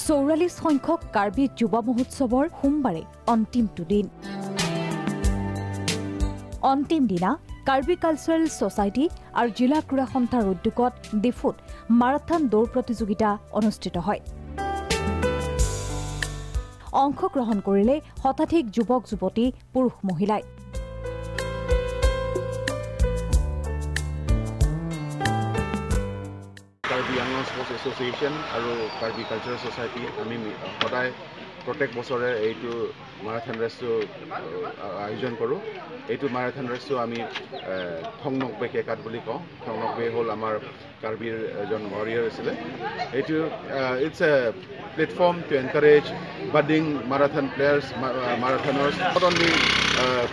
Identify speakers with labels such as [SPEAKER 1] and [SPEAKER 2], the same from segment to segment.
[SPEAKER 1] 44 সংখ্যক কাৰ্বি যুৱ মহোৎসৱৰ সোমবাৰে অন্তিমটো দিন। অন্তিম দিনা কাৰ্বি কালচাৰেল ছ'চাইটি আৰু জিলা ক্ৰীড়া সন্থাৰ উদ্যোগত ডিফুত মাৰাথন দৌৰ প্ৰতিযোগিতা অনুষ্ঠিত হয়। অংশগ্ৰহণ কৰিলে শতাধিক যুৱক যুৱতী পুৰুষ মহিলাই।
[SPEAKER 2] কাৰ্বি আংলং স্পৰ্টছ এছ'চিয়েশ্যন আৰু কাৰ্বি কালচাৰেল ছ'চাইটি আমি সদায় প্ৰত্যেক বছৰে এইটো মাৰাথন ৰেচটো আয়োজন কৰোঁ। এইটো মাৰাথন ৰেচটো আমি থংনকবে কেকাত বুলি কওঁ। থংনকবে হ'ল আমাৰ কাৰ্বিৰ এজন ৱাৰিয়াৰ আছিলে। এইটো it's a platform to encourage budding marathon players, marathoners, not only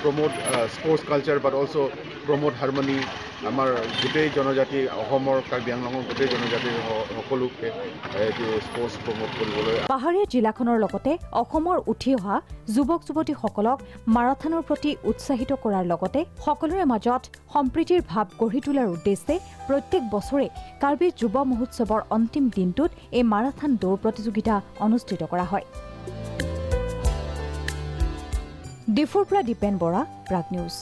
[SPEAKER 2] promote sports culture but also' promote harmony. আমাৰ গোটেই জনজাতি অসমৰ কাৰ্বি আংলঙৰ গোটেই জনজাতিৰ সকলোকে এইটো স্পৰ্টছ প্ৰমোট কৰিবলৈ।
[SPEAKER 1] পাহাৰীয়া জিলাখনৰ লগতে অসমৰ উঠি অহা যুৱক যুৱতীসকলক মাৰাথনৰ প্ৰতি উৎসাহিত কৰাৰ লগতে সকলোৰে মাজত সম্প্ৰীতিৰ ভাৱ গঢ়ি তোলাৰ উদ্দেশ্যে প্ৰত্যেক বছৰে কাৰ্বি যুৱ মহোৎসৱৰ অন্তিম দিনটোত এই মাৰাথন দৌৰ প্ৰতিযোগিতা অনুষ্ঠিত কৰা হয়। ডিফুৰ পৰা দীপেন বৰা, প্ৰাগ নিউজ।